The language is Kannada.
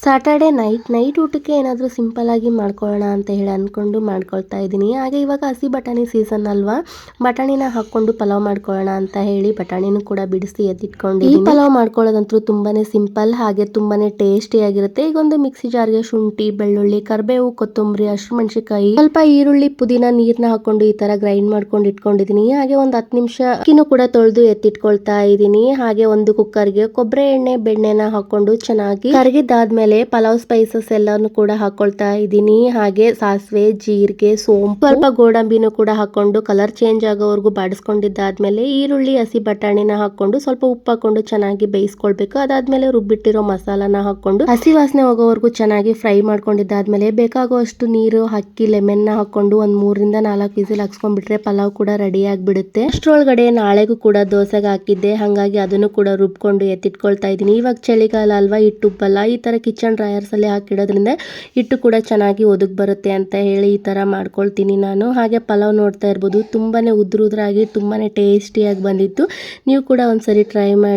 ಸ್ಯಾಟರ್ಡೆ ನೈಟ್ ಊಟಕ್ಕೆ ಏನಾದರೂ ಸಿಂಪಲ್ ಆಗಿ ಮಾಡ್ಕೊಳ್ಳೋಣ ಅಂತ ಹೇಳಿ ಅಂದ್ಕೊಂಡು ಮಾಡ್ಕೊಳ್ತಾ ಇದ್ದೀನಿ. ಹಾಗೆ ಇವಾಗ ಹಸಿ ಬಟಾಣಿ ಸೀಸನ್ ಅಲ್ವಾ, ಬಟಾಣಿನ ಹಾಕ್ಕೊಂಡು ಪಲಾವ್ ಮಾಡ್ಕೊಳ್ಳೋಣ ಅಂತ ಹೇಳಿ ಬಟಾಣಿನೂ ಕೂಡ ಬಿಡಿಸಿ ಎತ್ತಿಟ್ಕೊಂಡಿದ್ದೀನಿ. ಈ ಪಲಾವ್ ಮಾಡ್ಕೊಳ್ಳೋದಂತೂ ತುಂಬಾನೇ ಸಿಂಪಲ್, ಹಾಗೆ ತುಂಬಾನೇ ಟೇಸ್ಟಿಯಾಗಿರುತ್ತೆ. ಈಗ ಒಂದು ಮಿಕ್ಸಿ ಜಾರ್ಗೆ ಶುಂಠಿ, ಬೆಳ್ಳುಳ್ಳಿ, ಕರಿಬೇವು, ಕೊತ್ತಂಬರಿ, ಹಸಿಮೆಣಸಿನಕಾಯಿ, ಸ್ವಲ್ಪ ಈರುಳ್ಳಿ, ಪುದೀನ ನೀರನ್ನ ಹಾಕೊಂಡು ಈ ತರ ಗ್ರೈಂಡ್ ಮಾಡ್ಕೊಂಡು ಇಟ್ಕೊಂಡಿದ್ದೀನಿ. ಹಾಗೆ ಒಂದು 10 ನಿಮಿಷ ಅಕ್ಕಿನೂ ಕೂಡ ತೊಳೆದು ಎತ್ತಿಟ್ಕೊಳ್ತಾ ಇದ್ದೀನಿ. ಹಾಗೆ ಒಂದು ಕುಕ್ಕರ್ಗೆ ಕೊಬ್ಬರಿ ಎಣ್ಣೆ, ಬೆಣ್ಣೆನ ಹಾಕೊಂಡು ಚೆನ್ನಾಗಿ ಕರಗಿದ್ದಾದ್ಮೇಲೆ ಪಲಾವ್ ಸ್ಪೈಸಸ್ ಎಲ್ಲಾನು ಕೂಡ ಹಾಕೊಳ್ತಾ ಇದ್ದೀನಿ. ಹಾಗೆ ಸಾಸಿವೆ, ಜೀರಿಗೆ, ಸೋಂಪು, ಸ್ವಲ್ಪ ಗೋಡಂಬಿನೂ ಕೂಡ ಹಾಕೊಂಡು ಕಲರ್ ಚೇಂಜ್ ಆಗೋವರೆಗೂ ಬಾಡಿಸ್ಕೊಂಡಿದ್ದಾದ್ಮೇಲೆ ಈರುಳ್ಳಿ, ಹಸಿ ಬಟಾಣಿನ ಹಾಕೊಂಡು ಸ್ವಲ್ಪ ಉಪ್ಪು ಹಾಕೊಂಡು ಚೆನ್ನಾಗಿ ಬೇಯಿಸ್ಕೊಳ್ಬೇಕು. ಅದಾದ್ಮೇಲೆ ರುಬ್ಬಿಟ್ಟಿರೋ ಮಸಾಲಾನ ಹಾಕೊಂಡು ಹಸಿ ವಾಸನೆ ಹೋಗೋವರೆಗೂ ಚೆನ್ನಾಗಿ ಫ್ರೈ ಮಾಡ್ಕೊಂಡಿದ್ದಾದ್ಮೇಲೆ ಬೇಕಾಗುವಷ್ಟು ನೀರು ಹಾಕಿ ಲೆಮನ್ ನ ಹಾಕೊಂಡು ಒಂದ್ 3 ರಿಂದ 4 ವಿಸಿಲ್ ಹಾಕ್ಸ್ಕೊಂಡ್ಬಿಟ್ರೆ ಪಲಾವ್ ಕೂಡ ರೆಡಿ ಆಗಿಬಿಡುತ್ತೆ. ಅಷ್ಟರೊಳಗಡೆ ನಾಳೆಗೂ ಕೂಡ ದೋಸೆಗೆ ಹಾಕಿದ್ದೆ, ಹಾಗಾಗಿ ಅದನ್ನು ಕೂಡ ರುಬ್ಕೊಂಡು ಎತ್ತಿಟ್ಕೊಳ್ತಾ ಇದ್ದೀನಿ. ಇವಾಗ ಚಳಿಗಾಲ ಅಲ್ವಾ, ಹಿಟ್ಟುಬ್ಬಲ್ಲ. ಈ ತರ ಕಿಚನ್ ಡ್ರೈಯರ್ಸ್ ಅಲ್ಲಿ ಹಾಕಿಡೋದ್ರಿಂದ ಹಿಟ್ಟು ಕೂಡ ಚೆನ್ನಾಗಿ ಒದಗಿ ಬರುತ್ತೆ ಅಂತ ಹೇಳಿ ಈ ತರ ಮಾಡ್ಕೊಳ್ತೀನಿ ನಾನು. ಹಾಗೆ ಪಲಾವ್ ನೋಡ್ತಾ ಇರ್ಬೋದು, ತುಂಬಾನೇ ಉದ್ರಾಗಿ ತುಂಬಾನೇ ಟೇಸ್ಟಿಯಾಗಿ ಬಂದಿತ್ತು. ನೀವು ಕೂಡ ಒಂದ್ಸರಿ ಟ್ರೈ ಮಾಡಿ.